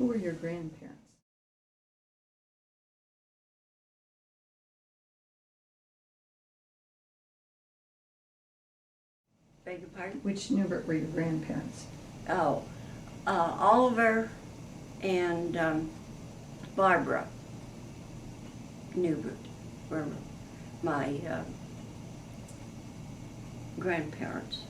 Who were your grandparents? Beg your pardon? Which Newbert were your grandparents? Oh, Oliver and Barbara Newbert were my grandparents.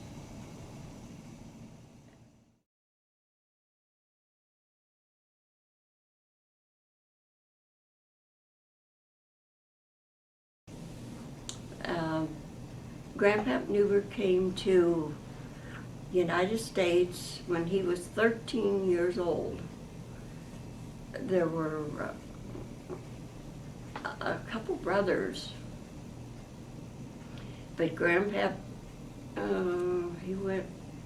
Grandpa Newbert came to the United States when he was 13 years old. There were a couple brothers, but Grandpa,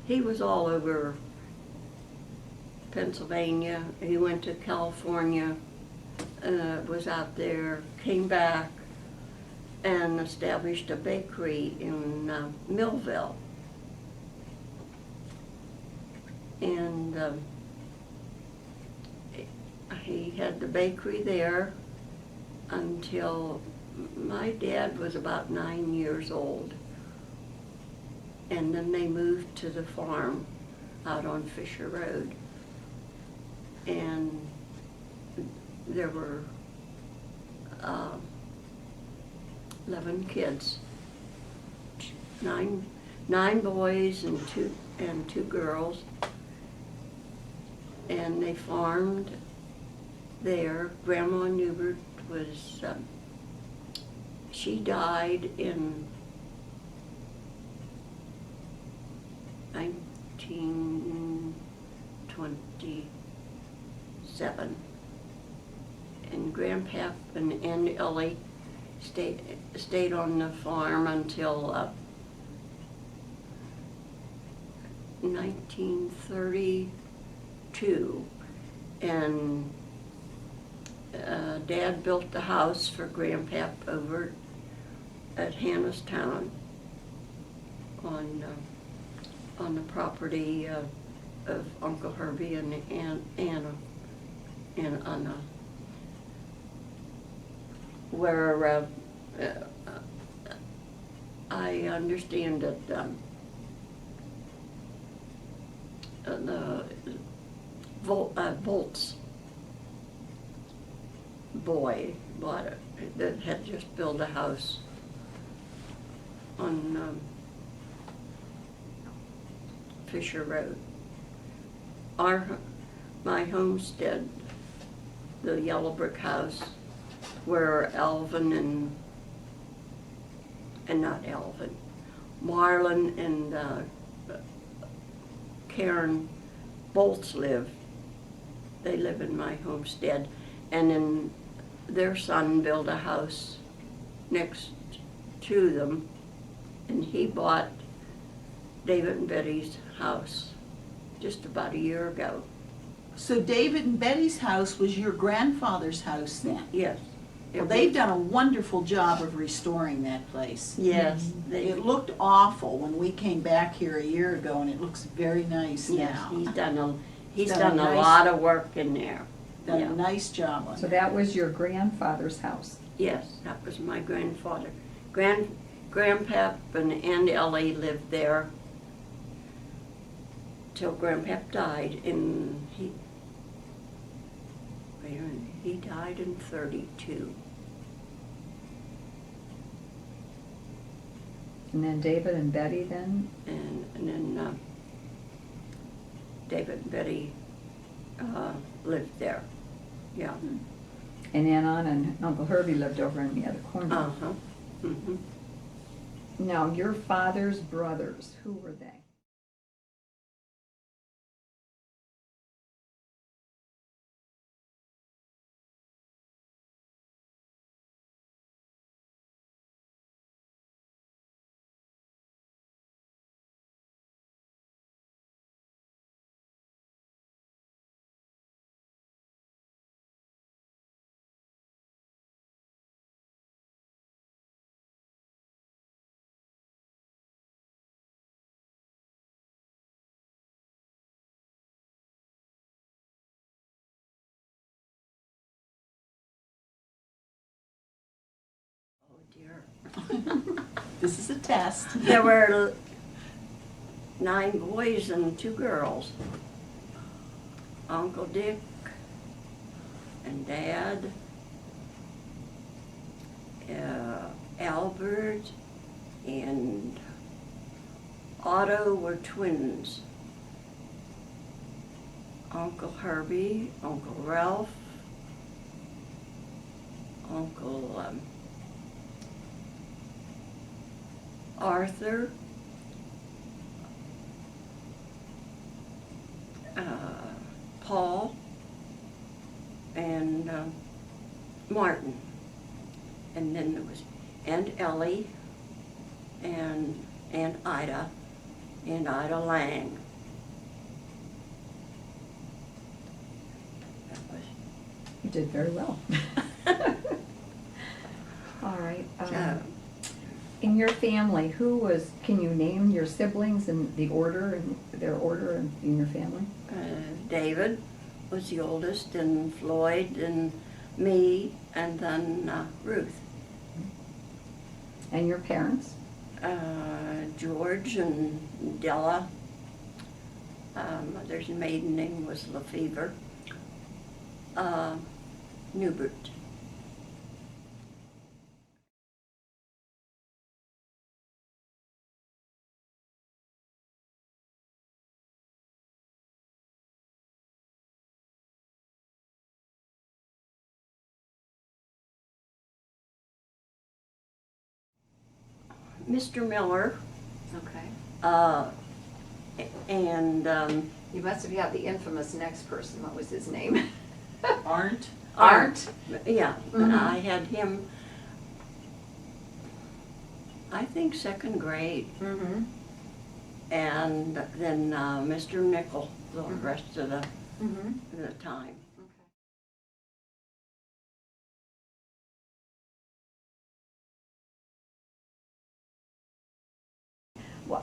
he was all over Pennsylvania. He went to California, was out there, came back, and established a bakery in Millville. And he had the bakery there until my dad was about 9 years old. And then they moved to the farm out on Fisher Road. And there were 11 kids, nine boys and two girls, and they farmed there. Grandma Newbert was she died in 1927, and Grandpa and Ellie stayed on the farm until 1932, and Dad built the house for Grandpa over at Hannistown on the property of Uncle Herbie and Aunt Anna, where I understand that the Volt's boy bought it, that had just built a house on Fisher Road. My homestead, the yellow brick house, where Alvin and not Alvin, Marlon and Karen Bolts live. They live in my homestead, and then their son built a house next to them, and he bought David and Betty's house just about a year ago. So David and Betty's house was your grandfather's house then? Yes. Well, they've done a wonderful job of restoring that place. Yes. It looked awful when we came back here a year ago, and it looks very nice Yes, now. he's done a lot of work in there. Done Yeah. a nice job on So it. that was your grandfather's house. Yes, that was my grandfather. Grandpap and Ellie lived there till Grandpap died, and he died in 32. And then David and Betty then? And then David and Betty lived there. Yeah. And Aunt Anna and Uncle Herbie lived over in the other corner. Uh-huh. Mm-hmm. Now, your father's brothers, who were they? This is a test. There were 9 boys and 2 girls. Uncle Dick and Dad, Albert and Otto were twins. Uncle Herbie, Uncle Ralph, Uncle Arthur, Paul, and Martin. And then there was Aunt Ellie and Aunt Ida and Ida Lang. That was, You did very well. All right. In your family, can you name your siblings and the order and their order in your family? David was the oldest, and Floyd, and me, and then Ruth. And your parents? George and Della. Mother's maiden name was Lefevre. Newbert. Mr. Miller, Okay. and You must have had the infamous next person. What was his name? Aren't? Arndt. Yeah, Mhm. I had him, I think, 2nd grade. Mm-hmm. And then Mr. Nickel the Mhm. rest of the Mm-hmm. time.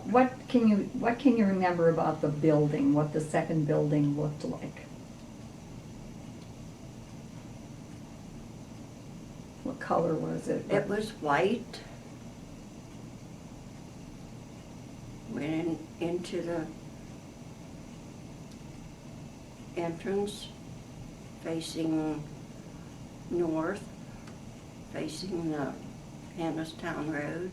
What can you remember about the building? What the second building looked like? What color was it? It was white. Went into the entrance, facing north, facing the Hannistown Road.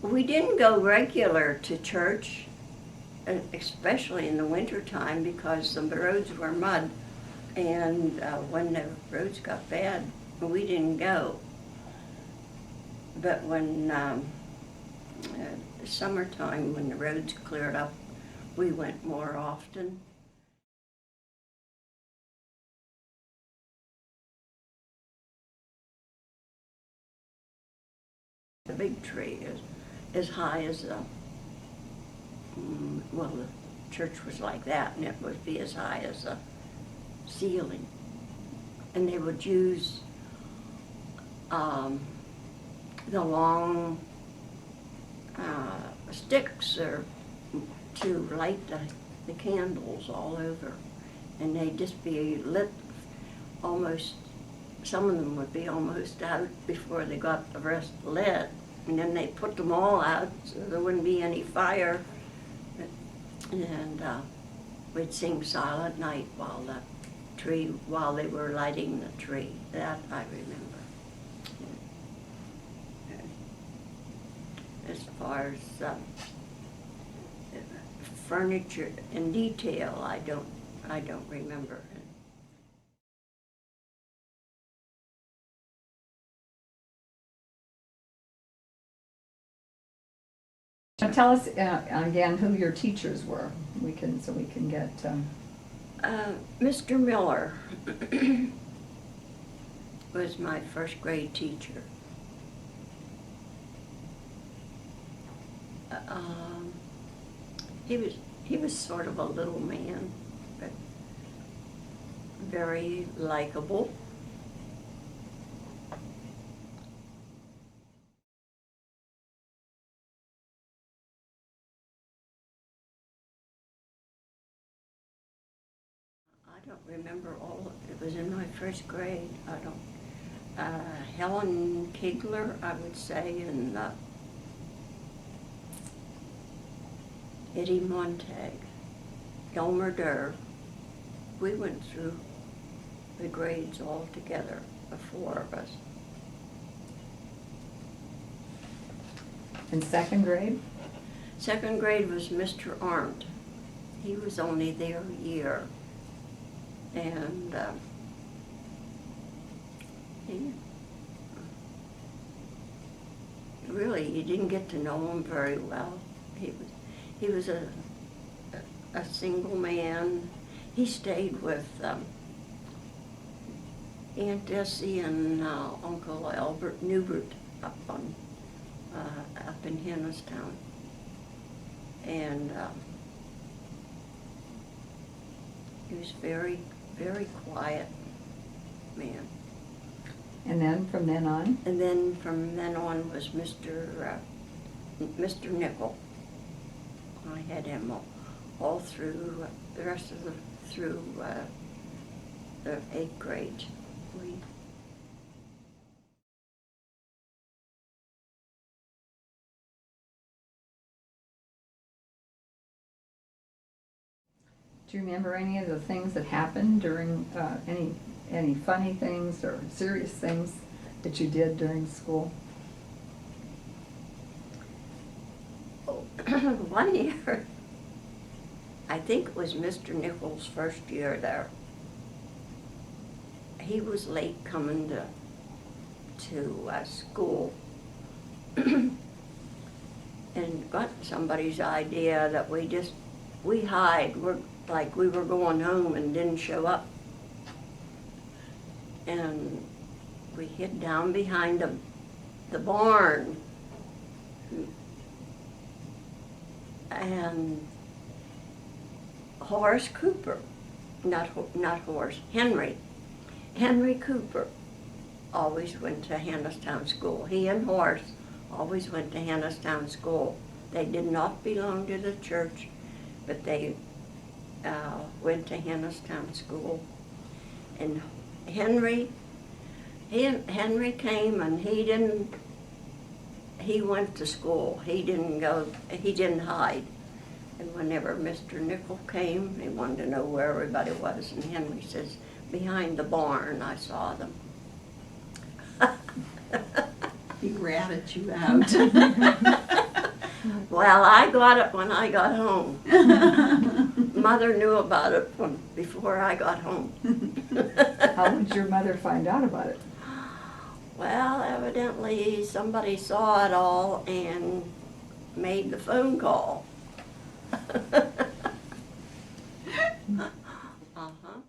We didn't go regular to church, especially in the winter time, because the roads were mud. And when the roads got bad, we didn't go. But when summertime, when the roads cleared up, we went more often. The big tree is as high as the, well, the church was like that, and it would be as high as the ceiling. And they would use the long sticks to light the candles all over. And they'd just be lit almost, some of them would be almost out before they got the rest lit. And then they put them all out so there wouldn't be any fire. And we'd sing Silent Night while they were lighting the tree. That I remember. As far as furniture in detail, I don't remember. Now tell us again who your teachers were. So we can get. Mr. Miller was my 1st grade teacher. He was sort of a little man, but very likable. don't remember all, it was in my first grade, I don't, Helen Kigler, I would say, and Eddie Montag, Elmer Durr. We went through the grades all together, the four of us. In second grade? Second grade was Mr. Arndt. He was only there a year. And he really, you didn't get to know him very well. He was a single man. He stayed with Aunt Essie and Uncle Albert Newbert up in Hennistown. And he was very, very quiet man. And then, from then on? And then from then on was Mr. Nickel. I had him all through the rest of the eighth grade. Do you remember any of the things that happened during, any funny things or serious things that you did during school? Oh, one year, I think it was Mr. Nichols' first year there. He was late coming to school and got somebody's idea that we hide. Like we were going home and didn't show up. And we hid down behind the barn. And Horace Cooper, not Horace, Henry Cooper always went to Hennistown School. He and Horace always went to Hennistown School. They did not belong to the church, but they went to Hennistown School. And Henry came and he went to school. He didn't hide. And whenever Mr. Nickel came, he wanted to know where everybody was. And Henry says, behind the barn, I saw them. He ratted you out. Well, I got it when I got home. Mother knew about it before I got home. How did your mother find out about it? Well, evidently somebody saw it all and made the phone call. Uh-huh.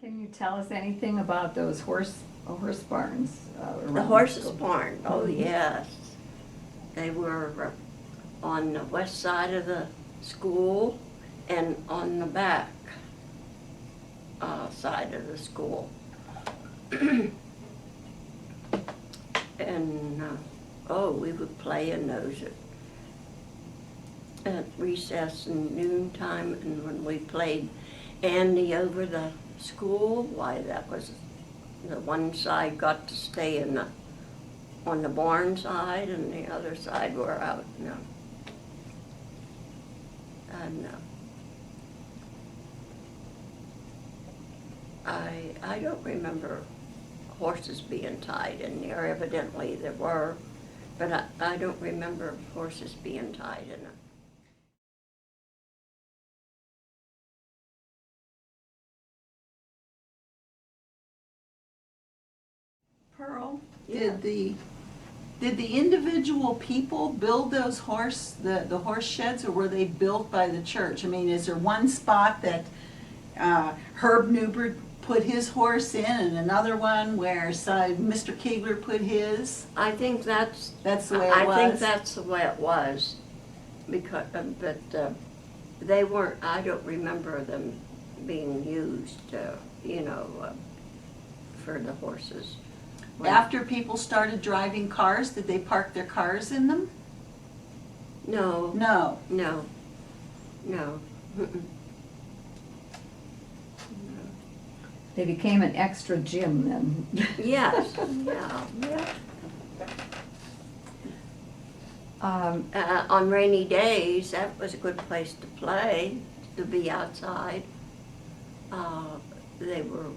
Can you tell us anything about those horse barns around The horses' school? barn, oh yes. They were on the west side of the school and on the back side of the school. And we would play in those at recess and noontime, and when we played Andy over the school, why, that was the one side got to stay on the barn side, and the other side were out. And I don't remember horses being tied in there. Evidently there were, but I don't remember horses being tied in it. Pearl, Yeah. did the individual people build those the horse sheds, or were they built by the church? I mean, is there one spot that Herb Newbert put his horse in, and another one where Mr. Kegler put his? I think that's the way it was? I think that's the way it was, because they weren't. I don't remember them being used, for the horses. Right. After people started driving cars, did they park their cars in them? No, No. no, no. Mm-mm. They became an extra gym then. Yes, yeah, yeah. On rainy days, that was a good place to play, to be outside. They were,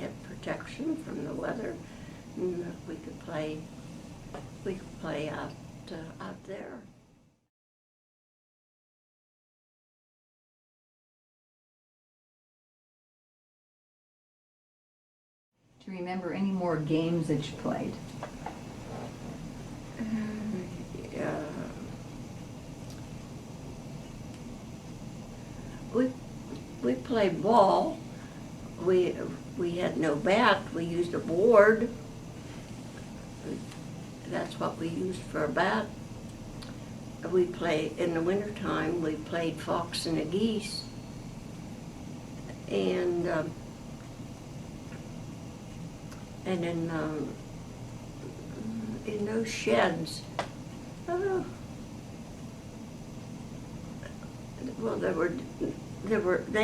had protection from the weather, and we could play out there. Do you remember any more games that you played? Uh, we played ball. We had no bat. We used a board. That's what we used for a bat. We play in the wintertime. We played fox and a geese, and in those sheds. Well, they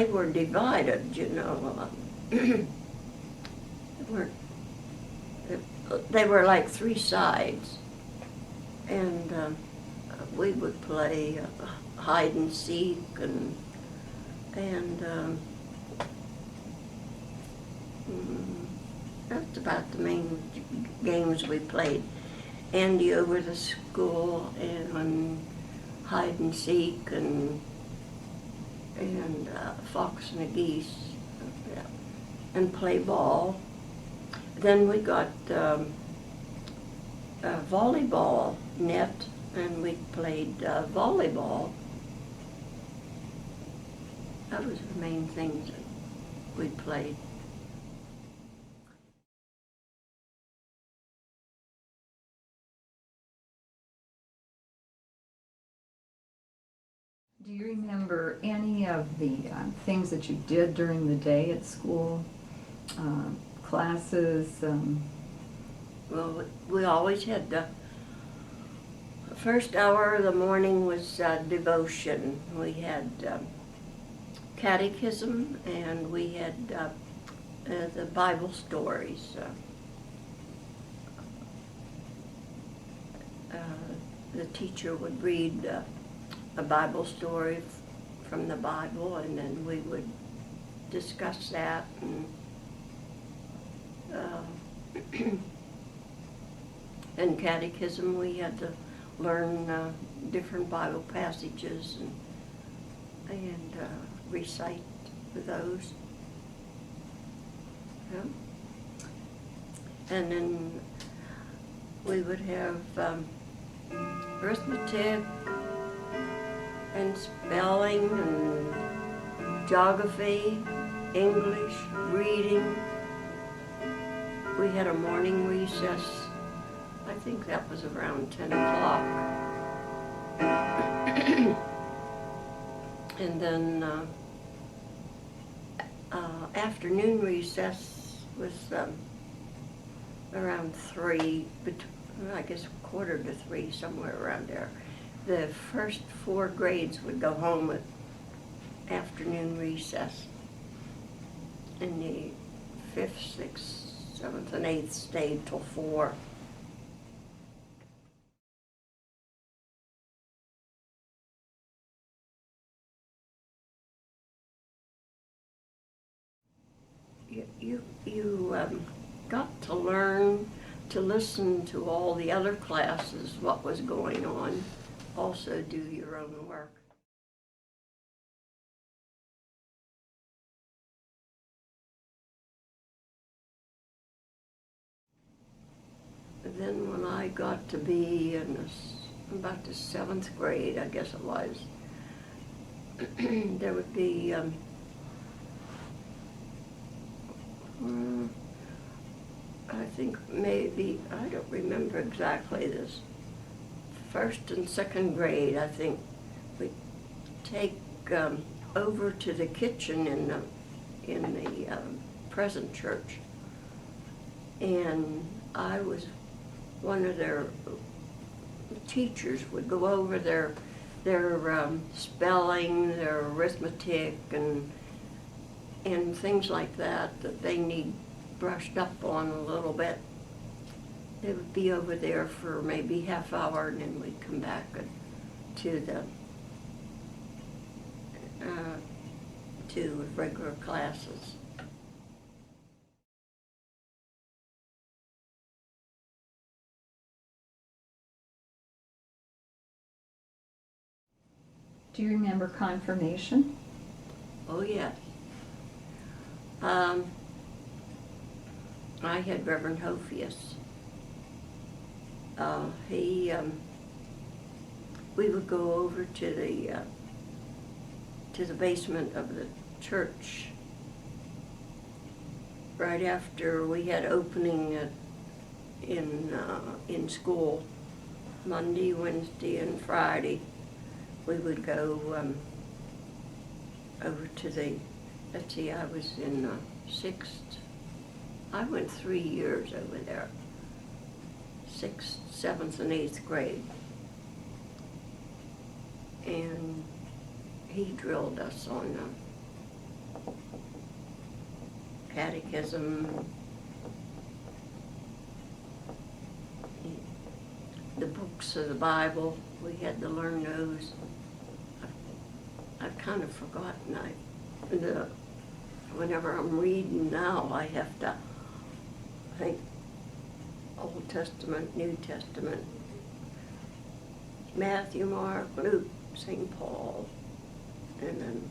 were divided, you know. They were like three sides, and we would play hide and seek, and that's about the main games we played. Andy over the school, and hide and seek, and fox and a geese, yeah, and play ball. Then we got a volleyball net, and we played volleyball. That was the main things that we played. Do you remember any of the things that you did during the day at school? Classes? Well, we always had the first hour of the morning was devotion. We had catechism, and we had the Bible stories. The teacher would read a Bible story from the Bible, and then we would discuss that. And catechism, we had to learn different Bible passages and recite those. Yeah. And then we would have arithmetic and spelling and geography, English, reading. We had a morning recess. I think that was around 10 o'clock. And then afternoon recess was around 3, I guess 2:45, somewhere around there. The first 4 grades would go home at afternoon recess, and the 5th, 6th, 7th, and 8th stayed till 4. You got to learn to listen to all the other classes, what was going on, also do your own work. Then when I got to be in about the 7th grade, I guess it was, there would be I think maybe, I don't remember exactly this, 1st and 2nd grade, I think, we'd take over to the kitchen in the present church, and I was one of their teachers, would go over their spelling, their arithmetic, and things like that they need brushed up on a little bit. They would be over there for maybe half hour, and then we'd come back to regular classes. Do you remember confirmation? Oh, yes. I had Reverend Hophius. We would go over to the basement of the church right after we had opening in school, Monday, Wednesday, and Friday. We would go over to let's see, I was in sixth. I went 3 years over there, 6th, 7th, and 8th grade. And he drilled us on catechism, the books of the Bible. We had to learn those. I've kind of forgotten. Whenever I'm reading now, I have to think Old Testament, New Testament, Matthew, Mark, Luke, St. Paul, and then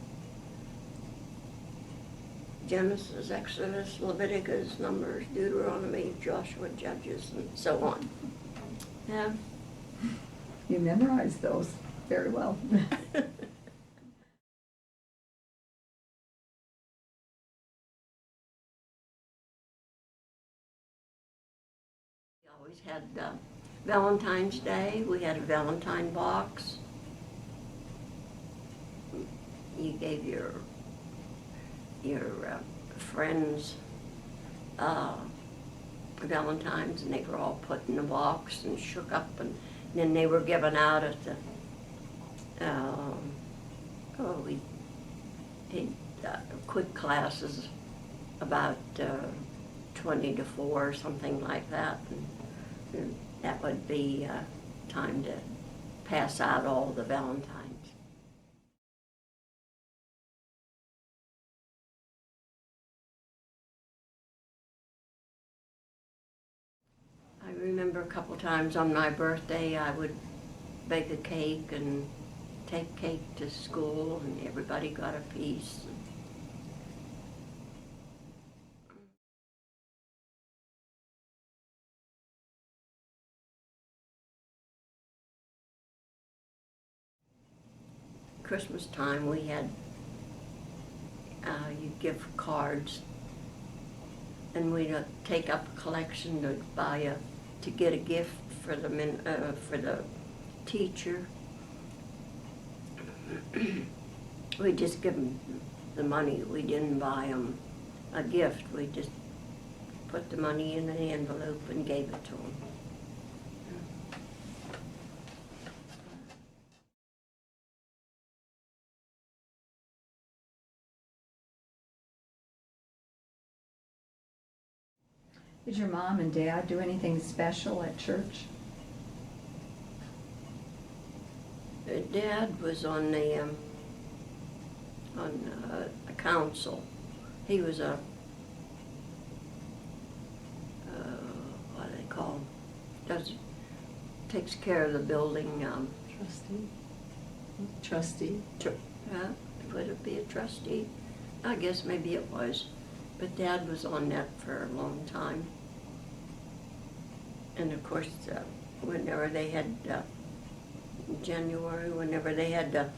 Genesis, Exodus, Leviticus, Numbers, Deuteronomy, Joshua, Judges, and so on. Yeah. You memorized those very well. We always had Valentine's Day. We had a Valentine box. You gave your friends Valentines, and they were all put in a box and shook up, and then they were given out at the we had quick classes about 20 to 4 or something like that, and that would be time to pass out all the Valentines. I remember a couple times on my birthday I would bake a cake and take cake to school, and everybody got a piece. Christmas time we had, you give cards, and we'd take up a collection to get a gift for the teacher. We just give them the money. We didn't buy them a gift. We just put the money in an envelope and gave it to them. Did your mom and dad do anything special at church? Dad was on a council. He was a what do they call him? Takes care of the building. Trustee. Would it be a trustee? I guess maybe it was. But Dad was on that for a long time. And of course, whenever they had January, whenever they had the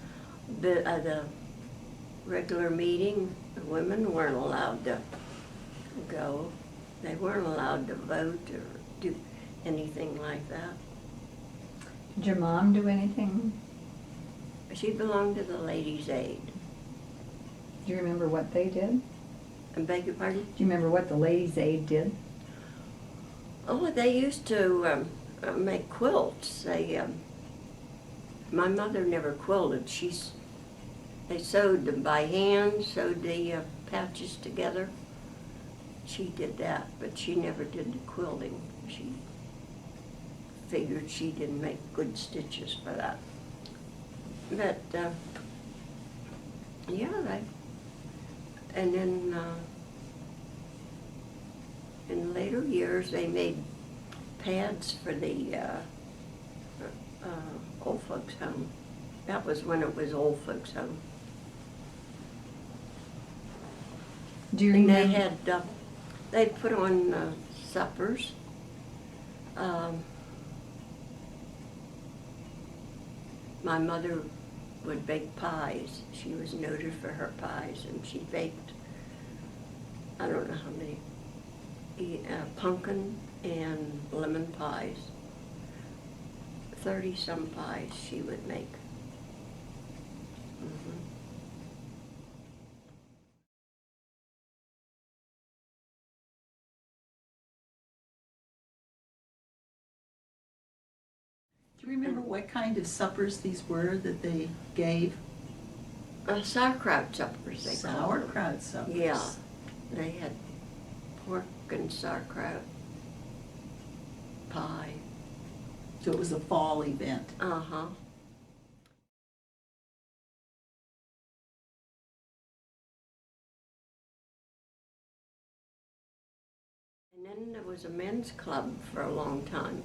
regular meeting, the women weren't allowed to go. They weren't allowed to vote or do anything like that. Did your mom do anything? She belonged to the Ladies' Aid. Do you remember what they did? I beg your pardon? Do you remember what the Ladies' Aid did? Oh, they used to make quilts. My mother never quilted. They sewed them by hand, sewed the patches together. She did that, but she never did the quilting. She figured she didn't make good stitches for that. But, yeah, and then in later years they made pads for the old folks home. That was when it was old folks home. Do you And they remember? had, they put on suppers. My mother would bake pies. She was noted for her pies, and she baked, I don't know how many, pumpkin and lemon pies. 30-some pies she would make. Mhm. Do you remember what kind of suppers these were that they gave? Sauerkraut suppers, they called them. Sauerkraut suppers. Yeah, they had pork and sauerkraut pie. So it was a fall event. Uh-huh. And then there was a men's club for a long time.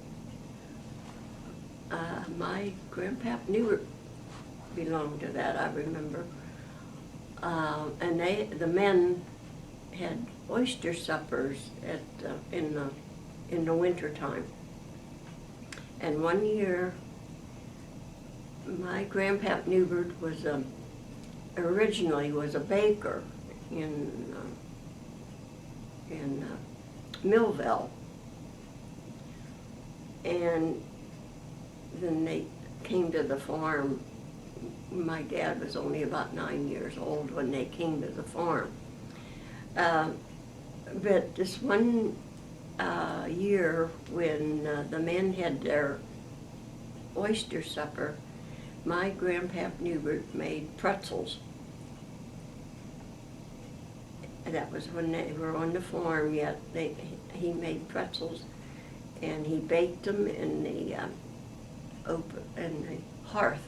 My grandpap Newert belonged to that, I remember. And the men had oyster suppers in the winter time. And one year, my grandpap Newbert was originally was a baker in Millville, and then they came to the farm. My dad was only about 9 years old when they came to the farm. But this one year when the men had their oyster supper, my grandpap Newbert made pretzels. And that was when they were on the farm yet. He made pretzels, and he baked them in the hearth.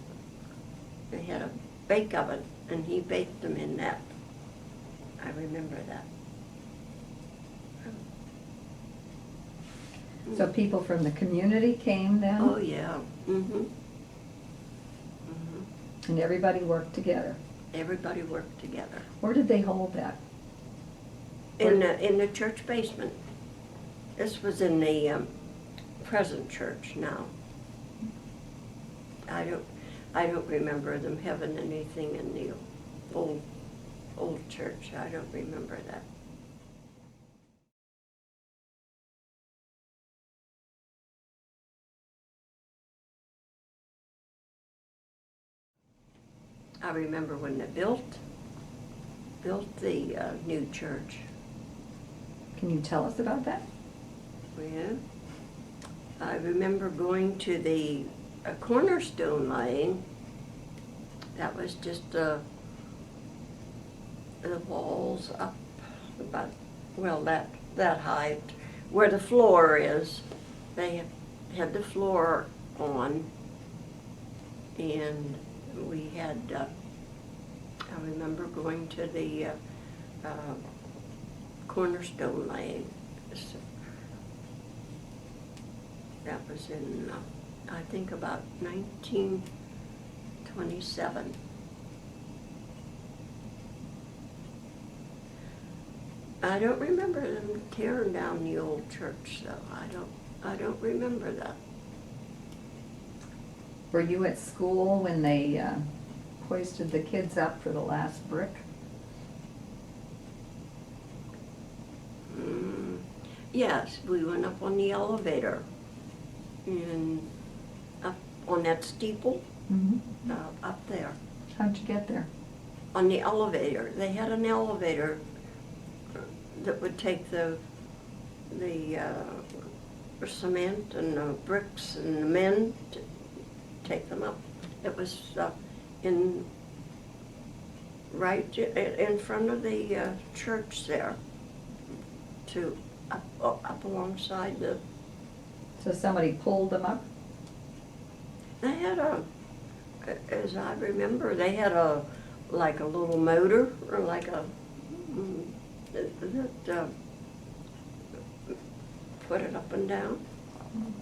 They had a bake oven, and he baked them in that. I remember that. So people from the community came then? Oh, yeah. Mm-hmm. And everybody worked together? Everybody worked together. Where did they hold that? In the church basement. This was in the present church now. I don't remember them having anything in the old church. I don't remember that. I remember when they built the new church. Can you tell us about that? Yeah. I remember going to the cornerstone laying. That was just the walls up about, well, that height. Where the floor is, they had the floor on, and we had, I remember going to the cornerstone laying. That was in, I think, about 1927. I don't remember them tearing down the old church, though. I don't remember that. Were you at school when they hoisted the kids up for the last brick? Yes, we went up on the elevator, and up on that steeple, Mm-hmm. up there. How'd you get there? On the elevator. They had an elevator that would take the cement and the bricks and the men to take them up. It was right in front of the church there, to up alongside the. So somebody pulled them up? They had as I remember, they had like a little motor, or like a that put it up and down. Mhm.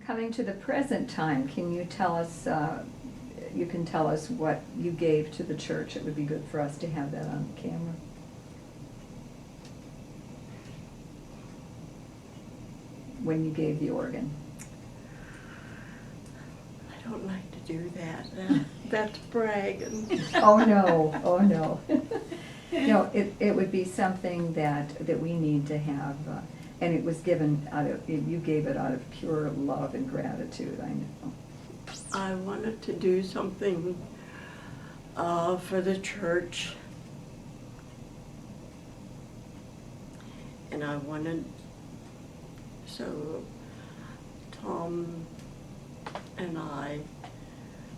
Coming to the present time, can you tell us, you can tell us what you gave to the church? It would be good for us to have that on camera. When you gave the organ. I don't like to do that. That's bragging. Oh, no, oh, no. No, it would be something that we need to have, and it was given out of, you gave it out of pure love and gratitude, I know. I wanted to do something for the church. And I wanted, so Tom and I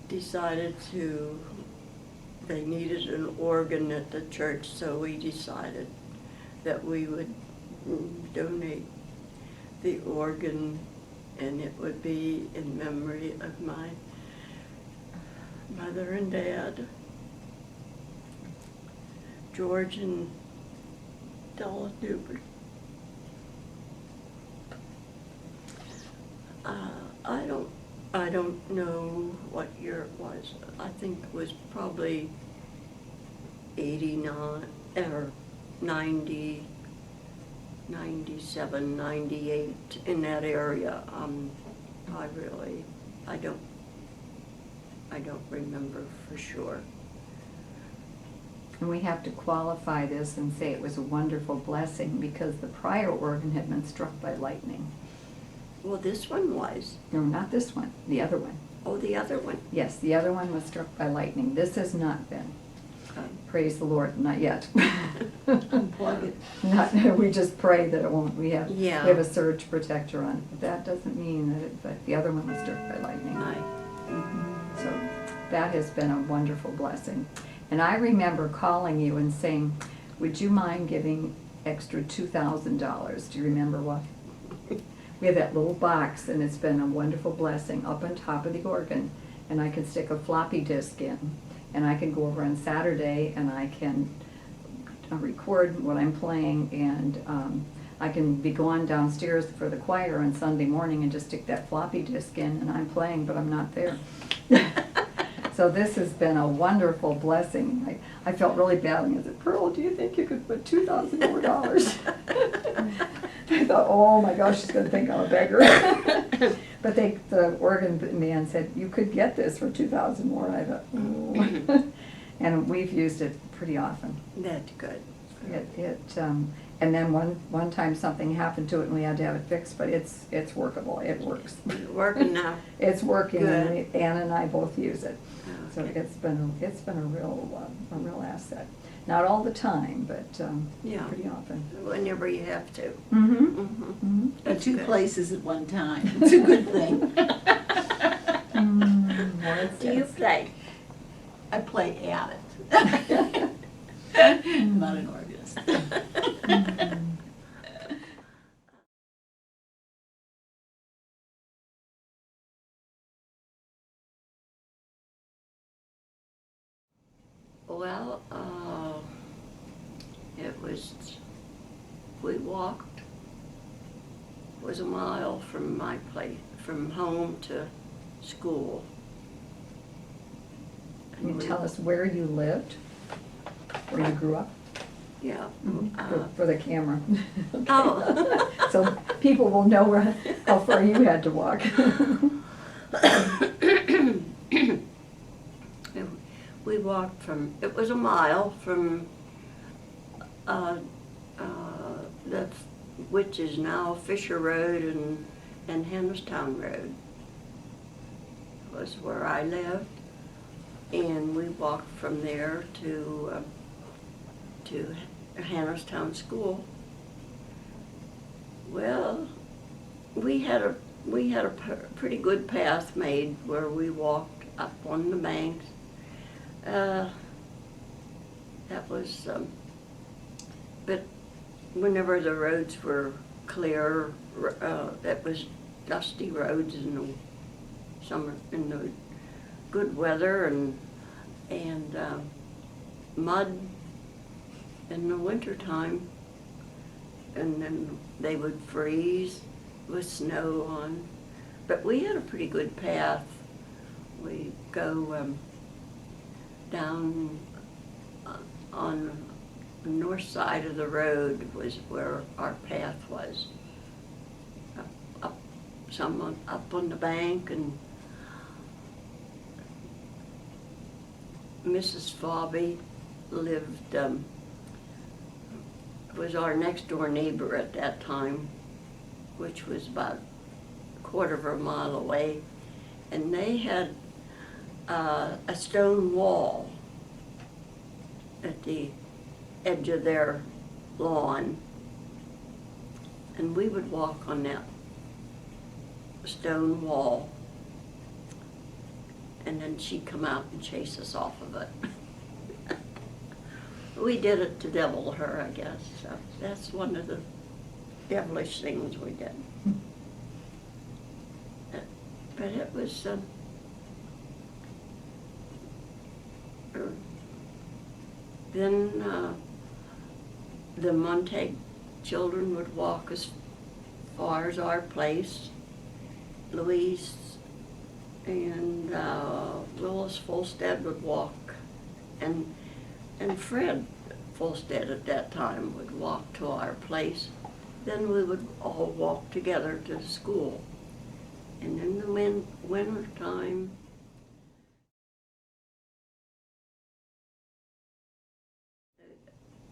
decided they needed an organ at the church, so we decided that we would donate the organ, and it would be in memory of my mother and dad, George and Della Newberg. I don't know what year it was. I think it was probably 89 or 90, 97, 98, in that area. I don't remember for sure. And we have to qualify this and say it was a wonderful blessing because the prior organ had been struck by lightning. Well, this one was. No, not this one, the other one. Oh, the other one. Yes, the other one was struck by lightning. This has not been. Okay. Praise the Lord, not yet. Unplug it. Not, we just pray that it won't. We have Yeah. a surge protector on it. But that doesn't mean that but the other one was struck by lightning. So that has been a wonderful blessing. And I remember calling you and saying, would you mind giving extra $2,000? Do you remember what? We have that little box, and it's been a wonderful blessing up on top of the organ. And I can stick a floppy disk in, and I can go over on Saturday, and I can record what I'm playing, and I can be going downstairs for the choir on Sunday morning and just stick that floppy disk in, and I'm playing, but I'm not there. So this has been a wonderful blessing. I felt really bad. I said, Pearl, do you think you could put $2,000 more? I thought, oh my gosh, she's going to think I'm a beggar. But the organ man said, you could get this for $2,000 more. I thought, oh. And we've used it pretty often. That's good. And then one time something happened to it and we had to have it fixed, but it's workable. It works. Working now. It's working, Good. and Ann and I both use it. So Okay. it's been a real asset. Not all the time, but Yeah. pretty often. Whenever you have to. Mm-hmm. Mm-hmm. Mm-hmm. At two good. places at one time. It's a good thing. Do you play? I play at it. I'm not an organist. Well, we walked, it was a mile from my place, from home to school. Can you tell us where you lived, where you grew up? Yeah. For the camera. Oh. So people will know how far you had to walk. We walked it was a mile from which is now Fisher Road and Hannistown Road. was where I lived, and we walked from there to Hannistown School. Well, we had a pretty good path made where we walked up on the banks. That was, but whenever the roads were clear, it was dusty roads in the summer, in the good weather, and mud in the winter time, and then they would freeze with snow on. But we had a pretty good path. We go down on the north side of the road was where our path was. Up on the bank, and Mrs. Fawby lived, was our next door neighbor at that time, which was about a quarter of a mile away, and they had a stone wall at the edge of their lawn, and we would walk on that stone wall, and then she'd come out and chase us off of it. We did it to devil her, I guess. So that's one of the devilish things we did. But it was, then the Montague children would walk as far as our place. Louise and Willis Folstead would walk, and Fred Folstead at that time would walk to our place. Then we would all walk together to school. And in the winter time,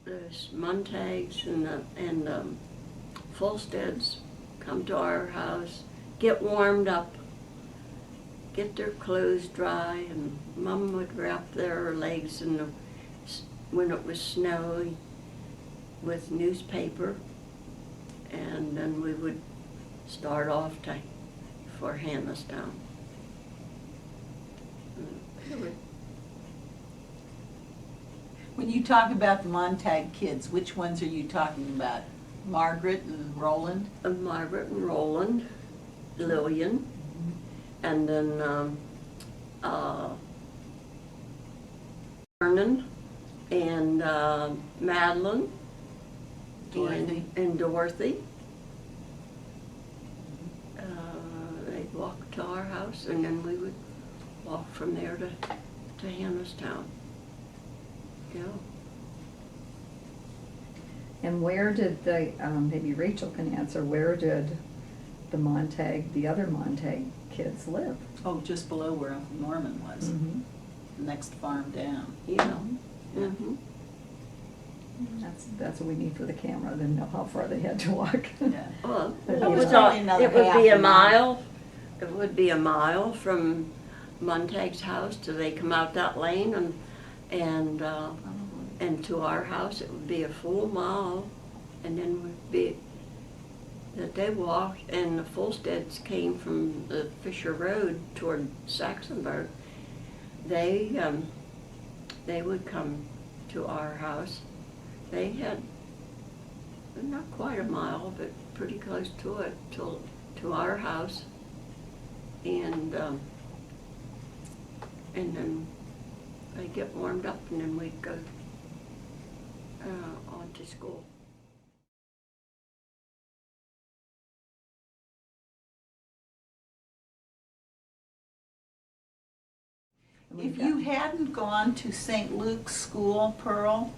the Montagues and Folsteads come to our house, get warmed up, get their clothes dry, and Mom would wrap their legs in the, when it was snowy, with newspaper, and then we would start off for Hannistown. When you talk about the Montague kids, which ones are you talking about? Margaret and Roland? Margaret and Roland, Lillian, and then Vernon and Madeline, Dorothy. and Dorothy. They'd walk to our house, and then we would walk from there to Hannistown. Yeah. And where did the, maybe Rachel can answer, where did the other Montague kids live? Oh, just below where Uncle Norman was, Mhm. the next farm down. Yeah. Mm-hmm. That's what we need for the camera, then know how far they had to walk. Yeah. Well, It it was was probably another it would half be a a mile. mile. It would be a mile from Montague's house till they come out that lane, and to our house. It would be a full mile, and then would be that they walked, and the Folsteads came from the Fisher Road toward Saxonburg. They would come to our house. They had not quite a mile, but pretty close to it, to our house, and then they'd get warmed up, and then we'd go on to school. If you hadn't gone to St. Luke's School, Pearl,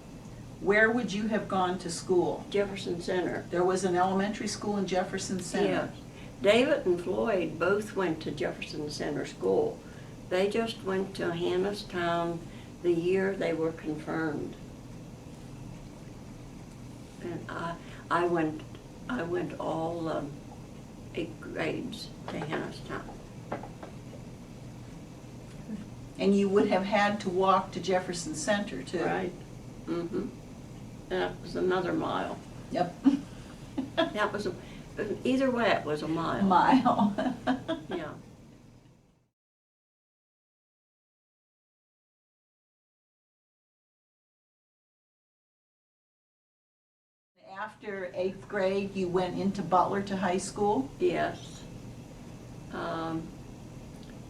where would you have gone to school? Jefferson Center. There was an elementary school in Jefferson Center. Yeah. David and Floyd both went to Jefferson Center School. They just went to Hannistown the year they were confirmed. And I went all 8 grades to Hannistown. And you would have had to walk to Jefferson Center too. Right. Mm-hmm. That was another mile. Yep. That was either way, it was a mile. Mile. Yeah. After 8th grade, you went into Butler to high school? Yes.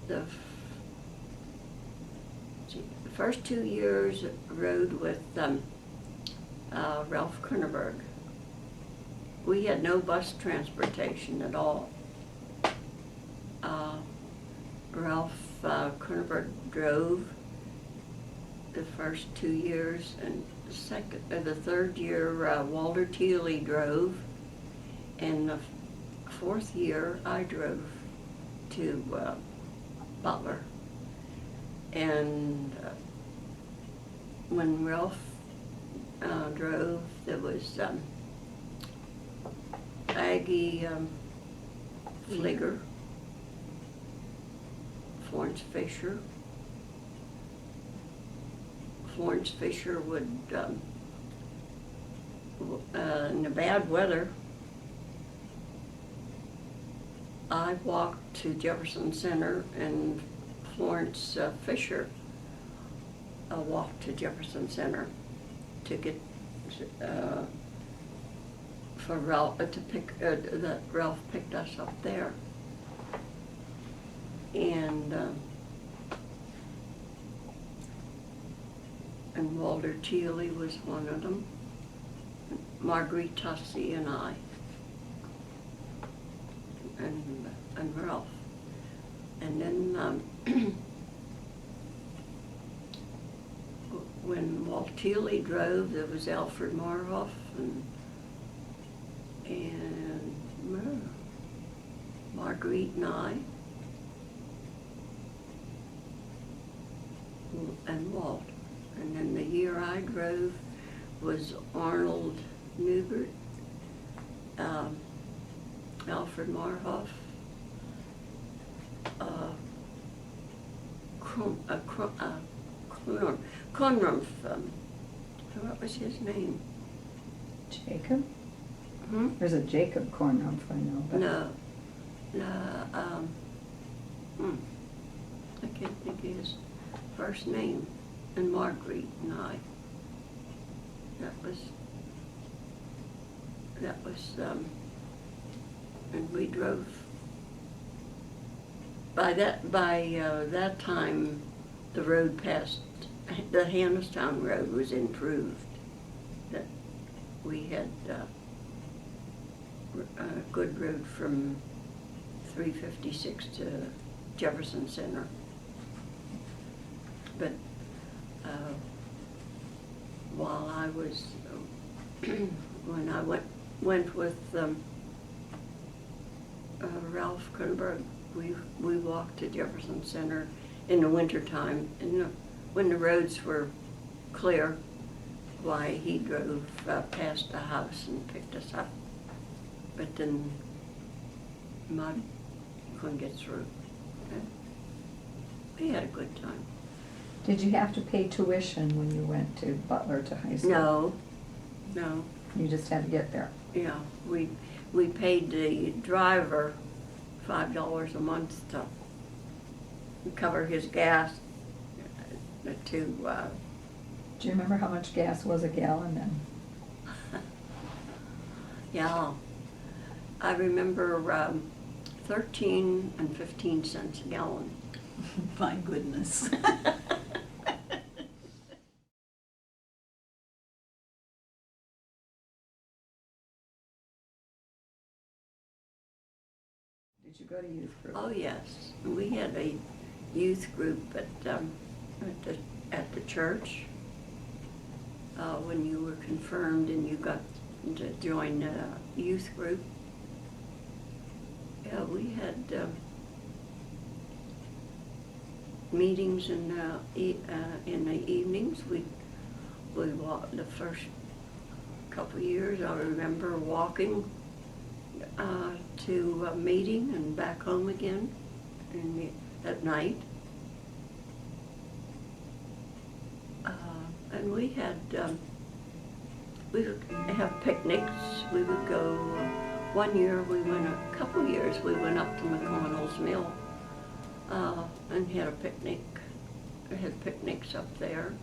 The first 2 years rode with Ralph Kuenneberg. We had no bus transportation at all. Ralph Kuenneberg drove the first 2 years, and the third year Walter Teeley drove, and the fourth year I drove to Butler. And when Ralph drove, there was Aggie Fligger, Florence Fisher. Florence Fisher would, in the bad weather, I walked to Jefferson Center, and Florence Fisher walked to Jefferson Center to get for Ralph to pick that Ralph picked us up there, and Walter Teeley was one of them. Marguerite Tussey and I, and Ralph. And then when Walt Teeley drove, there was Alfred Marhoff and Marguerite and I, and Walt. And then the year I drove was Arnold Newbert, Alfred Marhoff, Conrumph, what was his name? Jacob? Hmm? There's a Jacob Cornrumpf, I know. But I can't think of his first name. And Marguerite and I. That was, and we drove. By that time, the road past, the Hannistown Road was improved. That we had a good road from 356 to Jefferson Center. But while I was, when I went with Ralph Kuenneberg, we walked to Jefferson Center in the wintertime, and when the roads were clear, why he drove past the house and picked us up. But then mud, couldn't get through. We had a good time. did you have to pay tuition when you went to Butler to high school? No. You just had to get there? Yeah, we paid the driver $5 a month to cover his gas to, Do you remember how much gas was a gallon then? yeah. I remember 13 and 15 cents a gallon. My goodness. Did you go to youth group? Oh, yes. We had a youth group at the church when you were confirmed and you got to join a youth group. Yeah, we had meetings in the evenings. We walked the first couple of years. I remember walking to a meeting and back home again at night. we had, we would have picnics. We would go, one year we went, a couple years, we went up to McConnell's Mill and had a picnic. We had picnics up there.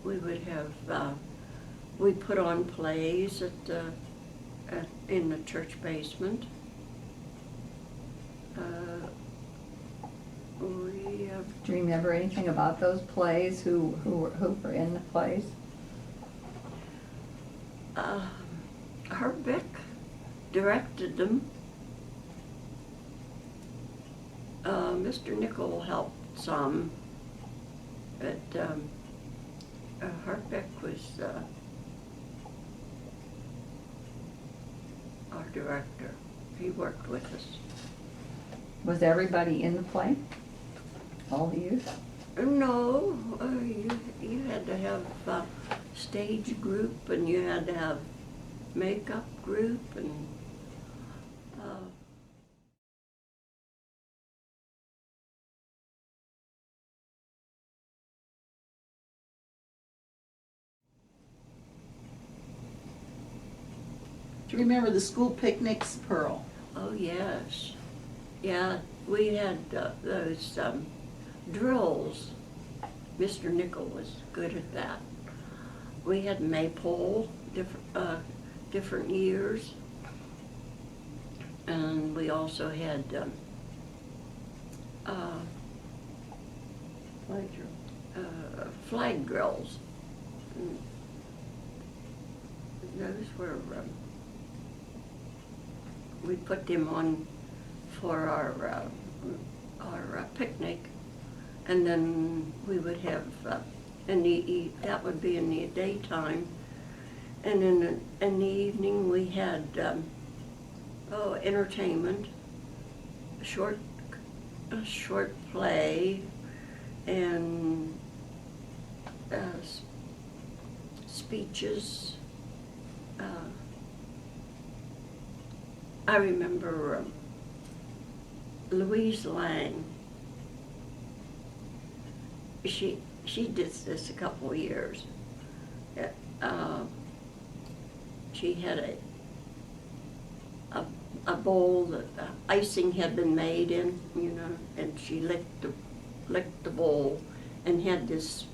We would have, we put on plays in the church basement. Do you remember anything about those plays? Who were in the plays? Herb Beck directed them. Mr. Nickel helped some, but Herb Beck was our director. He worked with us. Was everybody in the play? All the youth? No, you had to have a stage group, and you had to have makeup group, and Do you remember the school picnics, Pearl? oh yes, yeah, we had those drills. Mr. Nickel was good at that. We had maypole, different years, and we also had flag drills. And those were we put them on for our picnic, and then we would have that would be in the daytime, and in the evening we had entertainment, a short play, and speeches. I remember Louise Lang. She did this a couple of years. She had a bowl that icing had been made in, and she licked the bowl and had this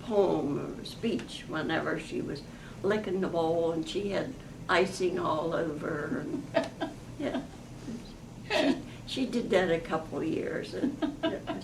poem or speech whenever she was licking the bowl, and she had icing all over. And, yeah, she did that a couple of years, and it was